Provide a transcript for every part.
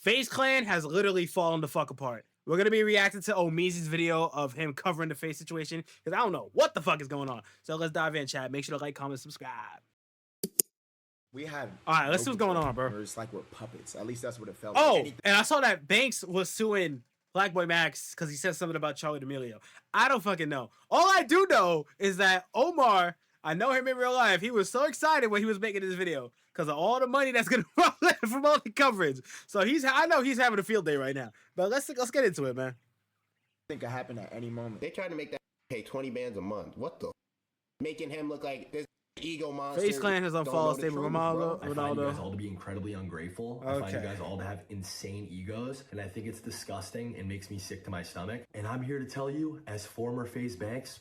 FaZe Clan has literally fallen the fuck apart. We're gonna be reacting to Ohmeezy's video of him covering the FaZe situation because I don't know what the fuck is going on. So let's dive in, chat. Make sure to like, comment, subscribe. We had all right. Let's see what's going on, bro. It's like we're puppets. At least that's what it felt. Oh, like. and I saw that Banks was suing Blackboy Max because he said something about Charlie D'Amelio. I don't fucking know. All I do know is that Omar, I know him in real life. He was so excited when he was making this video because of all the money that's gonna roll in from all the coverage. So I know he's having a field day right now. But let's get into it, man. I think it happened at any moment. They tried to make that pay 20 bands a month. What the? Making him look like this ego monster. FaZe Clan has unfollowed Stable Ronaldo. I find you guys all to be incredibly ungrateful. I find you guys all to have insane egos, and I think it's disgusting and makes me sick to my stomach. And I'm here to tell you, as former FaZe Banks,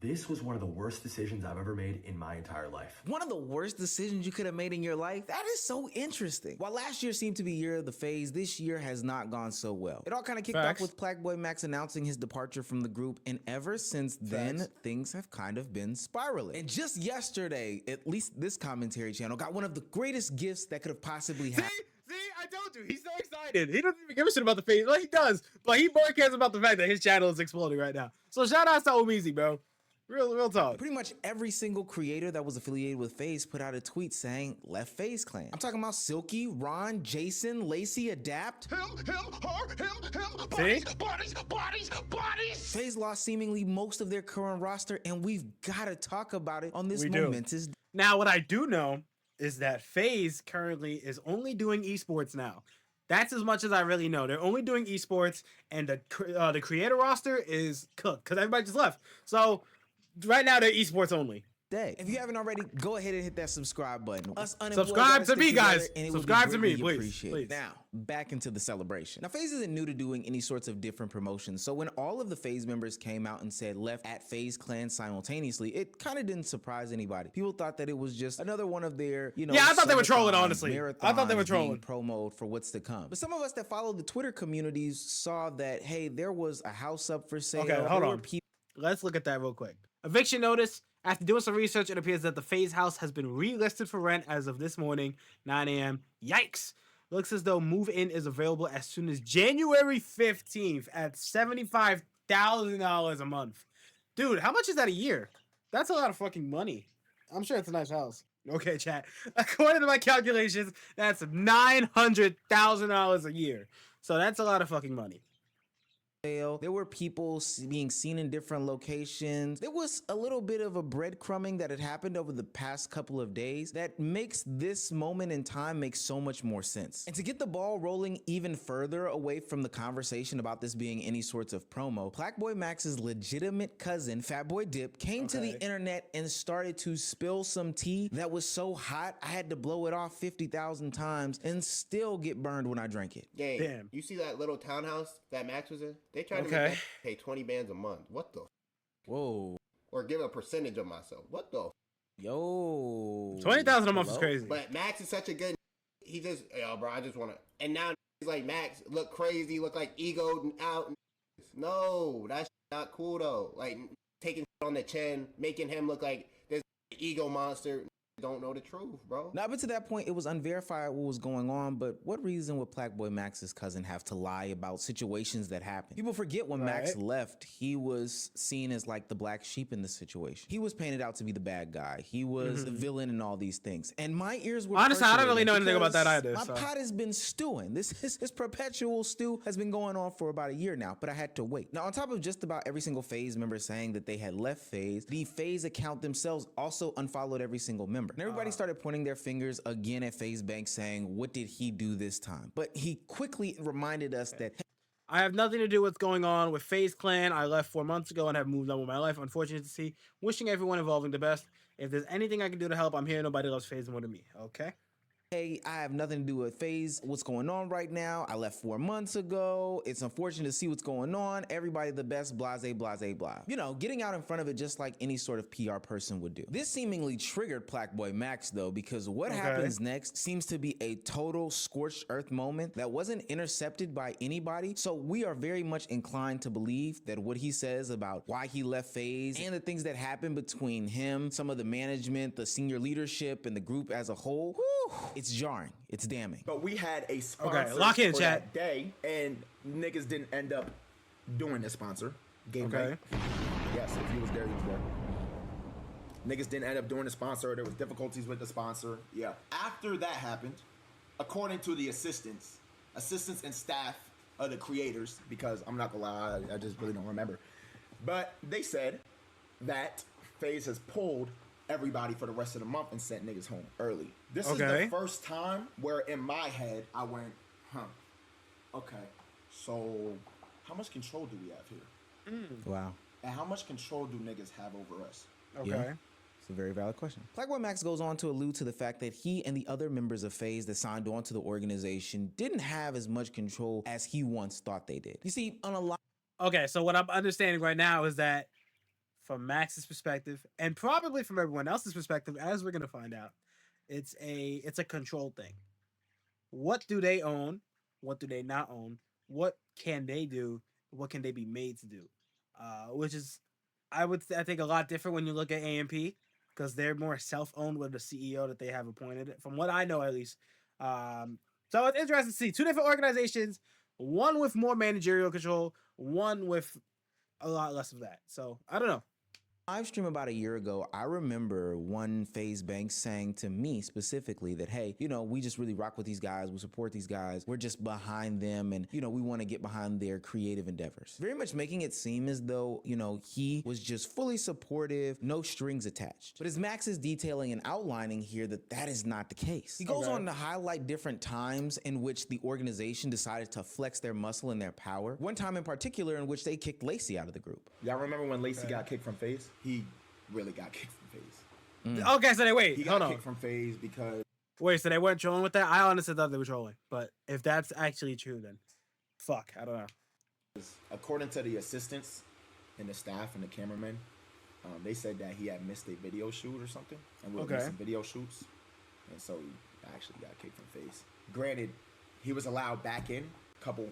this was one of the worst decisions I've ever made in my entire life. One of the worst decisions you could have made in your life? That is so interesting. While last year seemed to be year of the FaZe, this year has not gone so well. It all kind of kicked off with Blackboy Max announcing his departure from the group, and ever since then, things have kind of been spiraling. And just yesterday, at least this commentary channel got one of the greatest gifts that could have possibly happened. See, I told you, he's so excited. He doesn't even give a shit about the FaZe. Well, he does, but he more cares about the fact that his channel is exploding right now. So shout out to Ohmeezy, bro. Real talk. Pretty much every single creator that was affiliated with FaZe put out a tweet saying, left FaZe Clan. I'm talking about Silky, Ron, Jason, Lacey, Adapt. Him, bodies. FaZe lost seemingly most of their current roster, and we've got to talk about it on this momentous. Now, what I do know is that FaZe currently is only doing esports now. That's as much as I really know. They're only doing esports, and the creator roster is cooked because everybody just left. So right now, they're esports only. If you haven't already, go ahead and hit that subscribe button. Subscribe to me, guys. Subscribe to me, please. Now, back into the celebration. Now, FaZe isn't new to doing any sorts of different promotions, so when all of the FaZe members came out and said left at FaZe Clan simultaneously, it kind of didn't surprise anybody. People thought that it was just another one of their, you know, I thought they were trolling, honestly. I thought they were trolling. Promoted for what's to come. But some of us that follow the Twitter communities saw that, hey, there was a house up for sale. Okay, hold on. Let's look at that real quick. Eviction notice. After doing some research, it appears that the FaZe house has been relisted for rent as of this morning, 9 a.m. Yikes. Looks as though move-in is available as soon as January 15th at $75,000 a month. Dude, how much is that a year? That's a lot of fucking money. I'm sure it's a nice house. Okay, chat. According to my calculations, that's $900,000 a year. So that's a lot of fucking money. There were people being seen in different locations. There was a little bit of a breadcrumbing that had happened over the past couple of days that makes this moment in time make so much more sense. And to get the ball rolling even further away from the conversation about this being any sorts of promo, Blackboy Max's legitimate cousin, Fatboy Dip, came to the internet and started to spill some tea that was so hot I had to blow it off 50,000 times and still get burned when I drank it. Yeah, damn. You see that little townhouse that Max was in? They tried to make that pay 20 bands a month. What the? Whoa. Or give a percentage of myself. What the? Yo. 20,000 a month is crazy. But Max is such a good. He just, yo, bro, I just want to. And now he's like, Max, look crazy, look like egoed out. No, that's not cool though. Like taking on the chin, making him look like this ego monster. Don't know the truth, bro. Now, but to that point, it was unverified what was going on, but what reason would Blackboy Max's cousin have to lie about situations that happened? People forget when Max left, he was seen as like the black sheep in the situation. He was painted out to be the bad guy. He was the villain and all these things. And my ears were honestly, I don't really know anything about that either. My pot has been stewing. This perpetual stew has been going on for about a year now, but I had to wait. Now, on top of just about every single FaZe member saying that they had left FaZe, the FaZe account themselves also unfollowed every single member. And everybody started pointing their fingers again at FaZe Banks saying, what did he do this time? But he quickly reminded us that I have nothing to do with what's going on with FaZe Clan. I left 4 months ago and have moved on with my life. Unfortunate to see. Wishing everyone involving the best. If there's anything I can do to help, I'm here. Nobody loves FaZe more than me. Okay? hey, I have nothing to do with FaZe. What's going on right now? I left 4 months ago. It's unfortunate to see what's going on. Everybody the best, blase, blase, blah. You know, getting out in front of it just like any sort of PR person would do. This seemingly triggered Blackboy Max though, because what happens next seems to be a total scorched earth moment that wasn't intercepted by anybody. So we are very much inclined to believe that what he says about why he left FaZe and the things that happened between him, some of the management, the senior leadership, and the group as a whole, It's jarring. It's damning. But we had a sponsor Okay, lock in, for chat. that day, and niggas didn't end up doing the sponsor. Game Okay. night. Yes, if he was there, he was there. Niggas didn't end up doing the sponsor. There was difficulties with the sponsor. Yeah. After that happened, according to the assistants and staff of the creators, because I'm not gonna lie, I just really don't remember. But they said that Faze has pulled everybody for the rest of the month and sent niggas home early. This is Okay. the first time where in my head I went, okay, so how much control do we have here? Wow. And how much control do niggas have over us? Okay. Yeah. It's a very valid question. Blackboy Max goes on to allude to the fact that he and the other members of Faze that signed on to the organization didn't have as much control as he once thought they did. You see, on a lot Okay, so what I'm understanding right now is that from Max's perspective, and probably from everyone else's perspective, as we're gonna find out, it's a control thing. What do they own? What do they not own? What can they do? What can they be made to do? Which is, I think a lot different when you look at AMP, because they're more self-owned with the CEO that they have appointed, from what I know at least. So it's interesting to see two different organizations, one with more managerial control, one with a lot less of that. So I don't know. live stream about a year ago, I remember one Faze Banks saying to me specifically that, hey, you know, we just really rock with these guys. We support these guys. We're just behind them. And, you know, we want to get behind their creative endeavors. Very much making it seem as though, you know, he was just fully supportive, no strings attached. But as Max is detailing and outlining here, that is not the case. He goes on to highlight different times in which the organization decided to flex their muscle and their power. One time in particular in which they kicked Lacey out of the group. Y'all remember when Lacey got kicked from Faze? He really got kicked from Faze. Okay, so He got kicked from Faze because Wait, so they weren't trolling with that? I honestly thought they were trolling. But if that's actually true, then fuck, I don't know. according to the assistants and the staff and the cameramen, they said that he had missed a video shoot or something, and we were missing video shoots, and so he actually got kicked from Faze. Granted, he was allowed back in a couple,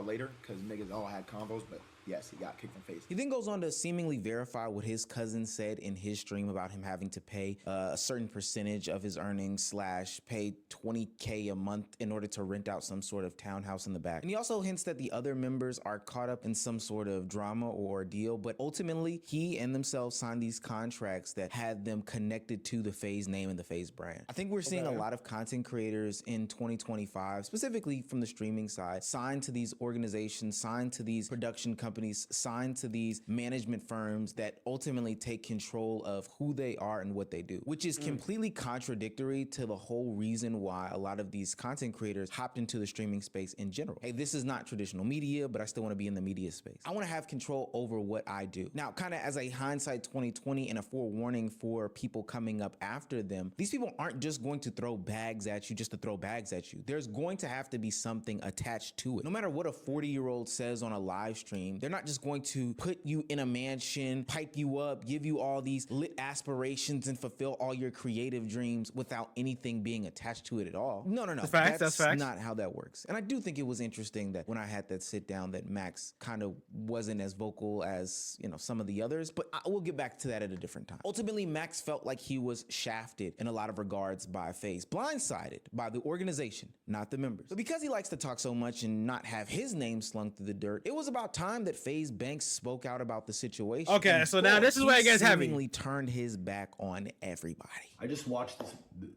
later, because niggas all had convos, but yes, he got kicked from Faze. He then goes on to seemingly verify what his cousin said in his stream about him having to pay a certain percentage of his earnings / pay $20K a month in order to rent out some sort of townhouse in the back. And he also hints that the other members are caught up in some sort of drama or ordeal, but ultimately he and themselves signed these contracts that had them connected to the Faze name and the Faze brand. I think we're seeing a lot of content creators in 2025, specifically from the streaming side, signed to these organizations, signed to these production companies, signed to these management firms that ultimately take control of who they are and what they do, which is completely contradictory to the whole reason why a lot of these content creators hopped into the streaming space in general. Hey, this is not traditional media, but I still want to be in the media space. I want to have control over what I do. Now, kind of as a hindsight 2020 and a forewarning for people coming up after them, these people aren't just going to throw bags at you just to throw bags at you. There's going to have to be something attached to it. No matter what a 40-year-old says on a live stream, they're not just going to put you in a mansion, pipe you up, give you all these lit aspirations and fulfill all your creative dreams without anything being attached to it at all. No. That's facts, that's facts. Not how that works. And I do think it was interesting that when I had that sit down that Max kind of wasn't as vocal as, you know, some of the others, but we'll get back to that at a different time. Ultimately, Max felt like he was shafted in a lot of regards by Faze, blindsided by the organization, not the members. But because he likes to talk so much and not have his name slung through the dirt, it was about time that Faze Banks spoke out about the situation. Okay, so now this is where it gets heavy. He seemingly turned his back on everybody. I just watched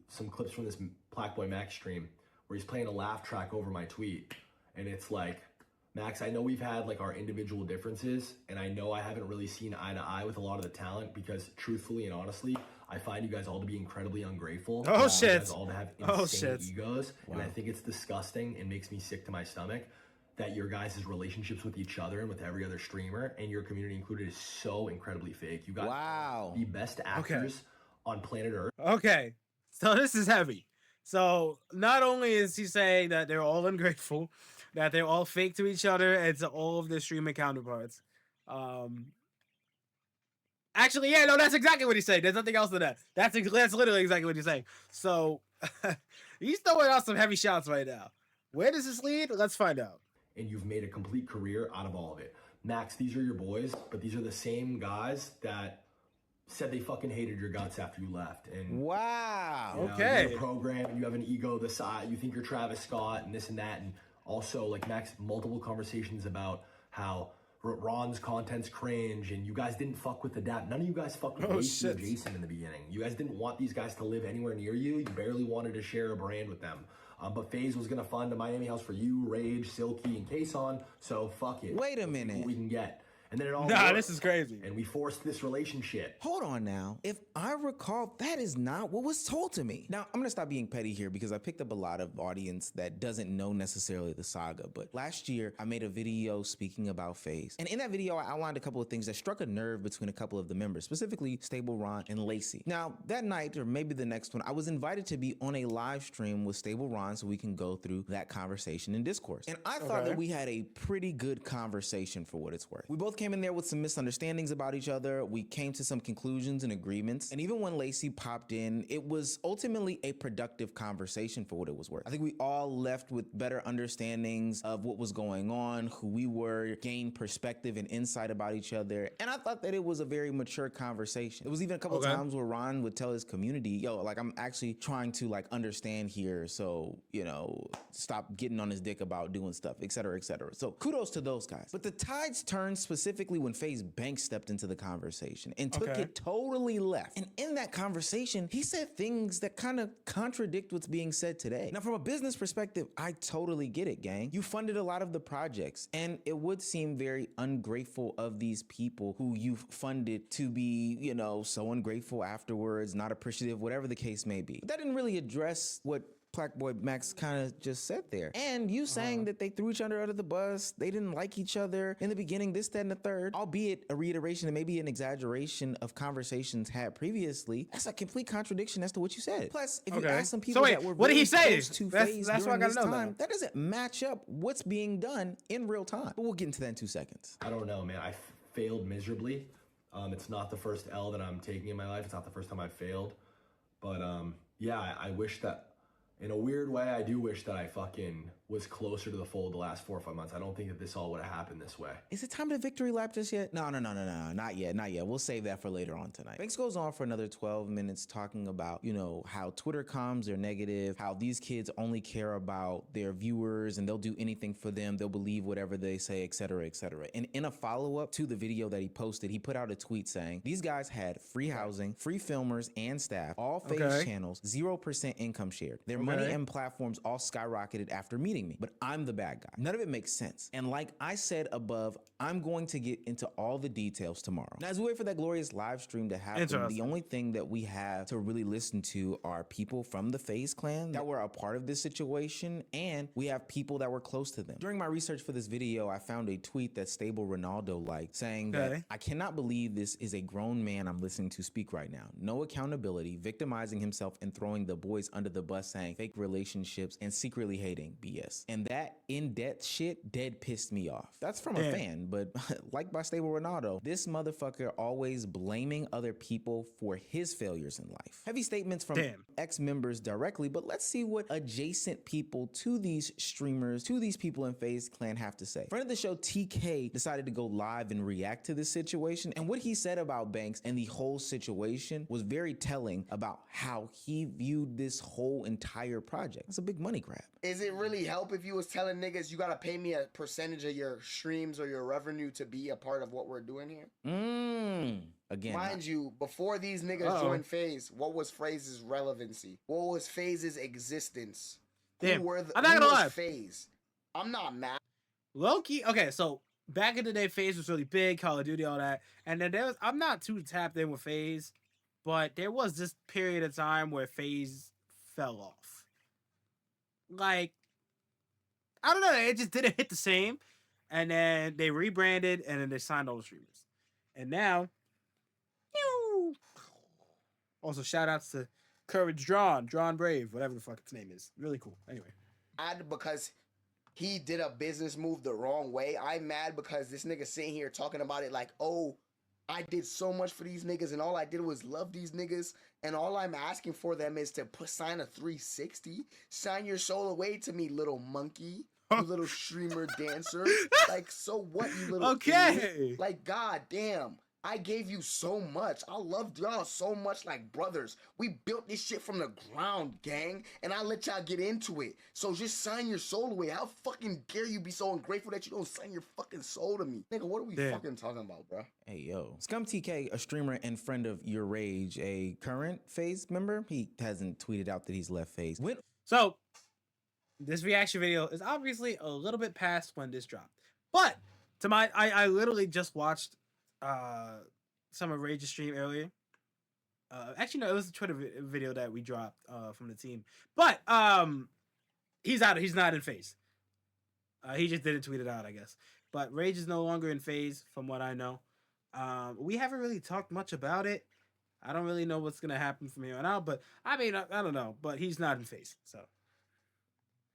some clips from this Blackboy Max stream where he's playing a laugh track over my tweet, and it's like, Max, I know we've had like our individual differences, and I know I haven't really seen eye to eye with a lot of the talent because truthfully and honestly, I find you guys all to be incredibly ungrateful. Oh shit. You guys all to have insane egos, and I think it's disgusting and makes me sick to my stomach that your guys' relationships with each other and with every other streamer and your community included is so incredibly fake. You got the best actors on planet Earth. Okay, so this is heavy. So not only is he saying that they're all ungrateful, that they're all fake to each other and to all of their streaming counterparts. Actually, yeah, no, that's exactly what he's saying. There's nothing else to that. That's literally exactly what he's saying. So he's throwing out some heavy shots right now. Where does this lead? Let's find out. And you've made a complete career out of all of it. Max, these are your boys, but these are the same guys that said they fucking hated your guts after you left. And wow. you know, Okay. you're a program and you have an ego the size, you think you're Travis Scott and this and that. And also, like, Max, multiple conversations about how Ron's content's cringe and you guys didn't fuck with the dap. None of you guys fucked with Lacey or Jason in the beginning. You guys didn't want these guys to live anywhere near you. You barely wanted to share a brand with them. But Faze was gonna fund a Miami house for you, Rage, Silky, and Kason. So fuck it. Wait a Let's see minute. what we can get. And then it all Nah, worked. this is crazy. And we forced this relationship. Hold on now. If I recall, that is not what was told to me. Now, I'm gonna stop being petty here because I picked up a lot of audience that doesn't know necessarily the saga. But last year, I made a video speaking about Faze. And in that video, I outlined a couple of things that struck a nerve between a couple of the members, specifically Stable Ron and Lacey. Now, that night, or maybe the next one, I was invited to be on a live stream with Stable Ron so we can go through that conversation and discourse. And I thought that we had a pretty good conversation for what it's worth. We both came in there with some misunderstandings about each other. We came to some conclusions and agreements. And even when Lacey popped in, it was ultimately a productive conversation for what it was worth. I think we all left with better understandings of what was going on, who we were, gained perspective and insight about each other. And I thought that it was a very mature conversation. There was even a couple of times where Ron would tell his community, yo, like, I'm actually trying to like understand here. So, you know, stop getting on his dick about doing stuff, et cetera, et cetera. So kudos to those guys. But the tides turned specifically when Faze Banks stepped into the conversation and took it totally left. And in that conversation, he said things that kind of contradict what's being said today. Now, from a business perspective, I totally get it, gang. You funded a lot of the projects, and it would seem very ungrateful of these people who you've funded to be, you know, so ungrateful afterwards, not appreciative, whatever the case may be. But that didn't really address what Black Boy Max kind of just said there. And you saying that they threw each other under the bus, they didn't like each other in the beginning, this, that, and the third, albeit a reiteration and maybe an exaggeration of conversations had previously. That's a complete contradiction as to what you said. Plus, if you ask some people that were what did he say? close to Faze That's what I during gotta this know time, now. that doesn't match up what's being done in real time. But we'll get into that in 2 seconds. I don't know, man. I failed miserably. It's not the first L that I'm taking in my life. It's not the first time I've failed. But yeah, I wish that, in a weird way, I do wish that I fucking was closer to the fold the last 4 or 5 months. I don't think that this all would have happened this way. Is it time to victory lap just yet? No, not yet. We'll save that for later on tonight. Banks goes on for another 12 minutes talking about, you know, how Twitter comms are negative, how these kids only care about their viewers and they'll do anything for them. They'll believe whatever they say, et cetera, et cetera. And in a follow-up to the video that he posted, he put out a tweet saying, these guys had free housing, free filmers and staff, all Faze channels, 0% income shared. Their money and platforms all skyrocketed after meeting me, but I'm the bad guy. None of it makes sense. And like I said above, I'm going to get into all the details tomorrow. Now, as we wait for that glorious live stream to happen, the only thing that we have to really listen to are people from the Faze clan that were a part of this situation, and we have people that were close to them. During my research for this video, I found a tweet that Stable Ronaldo liked saying that I cannot believe this is a grown man I'm listening to speak right now. No accountability, victimizing himself and throwing the boys under the bus, saying fake relationships and secretly hating BS. And that in-depth shit dead pissed me off. That's from a fan, but like by Stable Ronaldo, this motherfucker always blaming other people for his failures in life. Heavy statements from ex-members directly, but let's see what adjacent people to these streamers, to these people in Faze clan have to say. Friend of the show, TK, decided to go live and react to this situation, and what he said about Banks and the whole situation was very telling about how he viewed this whole entire project. It's a big money grab. Is it really help if you was telling niggas you gotta pay me a percentage of your streams or your revenue to be a part of what we're doing here? Again, mind you, before these niggas joined Faze, what was Faze's relevancy? What was Faze's existence? Damn, Who were I'm not gonna lie. Faze? I'm not mad. Low-key, okay, so back in the day, Faze was really big, Call of Duty, all that. And then I'm not too tapped in with Faze, but there was this period of time where Faze fell off. Like, I don't know, it just didn't hit the same. And then they rebranded, and then they signed all the streamers. And now, also shout outs to Courage Drawn Brave, whatever the fuck its name is. Really cool. Anyway. Mad because he did a business move the wrong way. I'm mad because this nigga sitting here talking about it like, oh, I did so much for these niggas and all I did was love these niggas and all I'm asking for them is to sign a 360. Sign your soul away to me, little monkey. You little streamer dancer. Like, so what, you little idiot? Like, god damn. I gave you so much. I loved y'all so much like brothers. We built this shit from the ground, gang, and I let y'all get into it. So just sign your soul away. How fucking dare you be so ungrateful that you don't sign your fucking soul to me? Nigga, what are we fucking talking about, bro? Hey, yo. Scum TK, a streamer and friend of UrRage, a current Faze member, he hasn't tweeted out that he's left Faze. So, this reaction video is obviously a little bit past when this dropped. But, I literally just watched some of Rage's stream earlier. Actually, no, it was a Twitter video that we dropped from the team. But, he's not in Faze. He just didn't tweet it out, I guess. But Rage is no longer in Faze, from what I know. We haven't really talked much about it. I don't really know what's gonna happen from here on out, but I mean, I don't know. But he's not in Faze, so.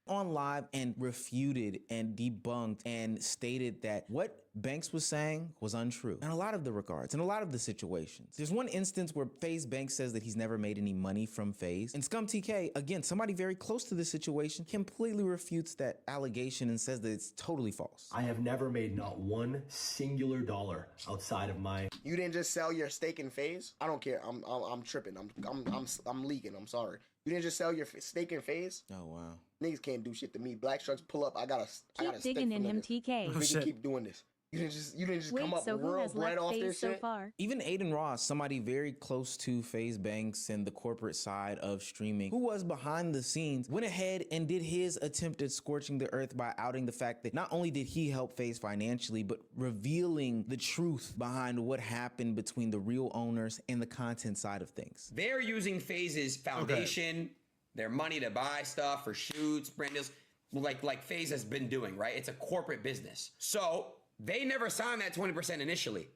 On live and refuted and debunked and stated that what Banks was saying was untrue in a lot of the regards, in a lot of the situations. There's one instance where Faze Banks says that he's never made any money from Faze, and Scum TK, again, somebody very close to this situation, completely refutes that allegation and says that it's totally false. I have never made not one singular dollar outside of my... You didn't just sell your stake in Faze? I don't care. I'm tripping. I'm leaking. I'm sorry. You didn't just sell your stake in Faze? Oh, wow. Niggas can't do shit to me. Black Sharks pull up. I got a Keep stake digging for in him, niggas. TK. Oh, We shit. can keep doing this. You didn't just Wait, come up so who real has right left off Faze this so shit. far? Even Aiden Ross, somebody very close to Faze Banks and the corporate side of streaming, who was behind the scenes, went ahead and did his attempt at scorching the earth by outing the fact that not only did he help Faze financially, but revealing the truth behind what happened between the real owners and the content side of things. They're using Faze's foundation, their money to buy stuff for shoots, brand deals, like Faze has been doing, right? It's a corporate business. So they never signed that 20% initially.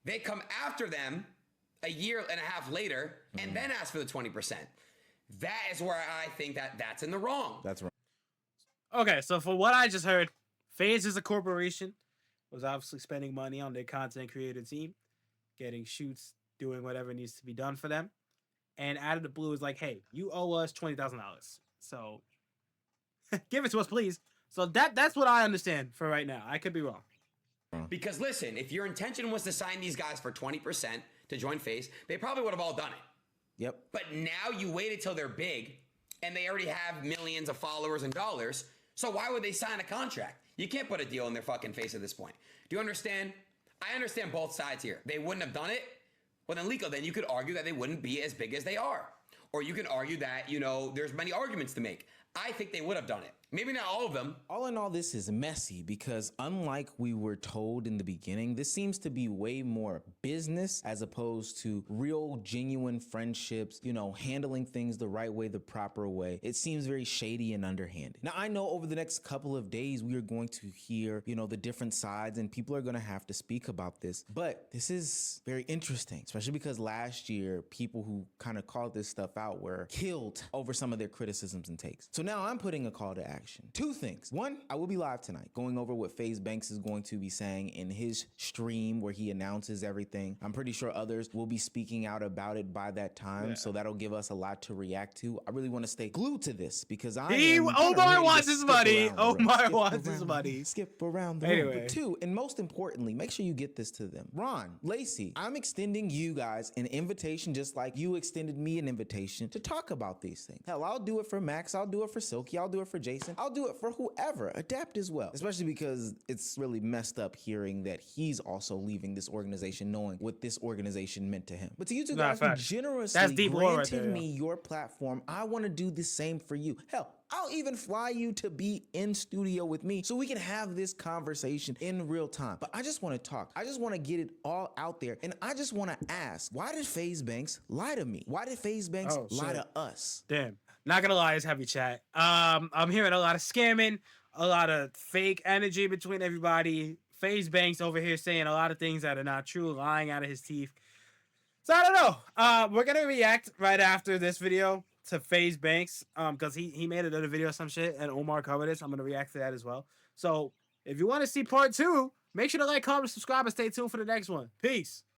They come after them a year and a half later and then ask for the 20%. That is where I think that's in the wrong. That's right. Okay, so for what I just heard, Faze is a corporation, was obviously spending money on their content creator team, getting shoots, doing whatever needs to be done for them. And out of the blue is like, hey, you owe us $20,000. So give it to us, please. So that's what I understand for right now. I could be wrong. Because listen, if your intention was to sign these guys for 20% to join Faze, they probably would have all done it. Yep. But now you waited till they're big and they already have millions of followers and dollars. So why would they sign a contract? You can't put a deal in their fucking face at this point. Do you understand? I understand both sides here. They wouldn't have done it. Well, then, Liko, then you could argue that they wouldn't be as big as they are. Or you can argue that, you know, there's many arguments to make. I think they would have done it. Maybe not all of them. All in all, this is messy because unlike we were told in the beginning, this seems to be way more business as opposed to real, genuine friendships, you know, handling things the right way, the proper way. It seems very shady and underhanded. Now, I know over the next couple of days, we are going to hear, you know, the different sides and people are going to have to speak about this. But this is very interesting, especially because last year, people who kind of called this stuff out were killed over some of their criticisms and takes. So now I'm putting a call to action. Two things. One, I will be live tonight going over what Faze Banks is going to be saying in his stream where he announces everything. I'm pretty sure others will be speaking out about it by that time, so that'll give us a lot to react to. I really want to stay glued to this because Omar wants his money. Omar wants his money. Skip around the room. But two, and most importantly, make sure you get this to them. Ron, Lacey, I'm extending you guys an invitation just like you extended me an invitation to talk about these things. Hell, I'll do it for Max. I'll do it for Silky. I'll do it for Jason. I'll do it for whoever. Adapt as well. Especially because it's really messed up hearing that he's also leaving this organization knowing what this organization meant to him. But to you two guys who generously granted me your platform, I want to do the same for you. Hell, I'll even fly you to be in studio with me so we can have this conversation in real time. But I just want to talk. I just want to get it all out there. And I just want to ask, why did Faze Banks lie to me? Why did Faze Banks lie to us? Damn. Not gonna lie, it's heavy chat. I'm hearing a lot of scamming, a lot of fake energy between everybody. Faze Banks over here saying a lot of things that are not true, lying out of his teeth. So I don't know. We're gonna react right after this video to Faze Banks, because he made another video or some shit, and Omar covered it. So I'm gonna react to that as well. So if you want to see part 2, make sure to like, comment, subscribe, and stay tuned for the next one. Peace.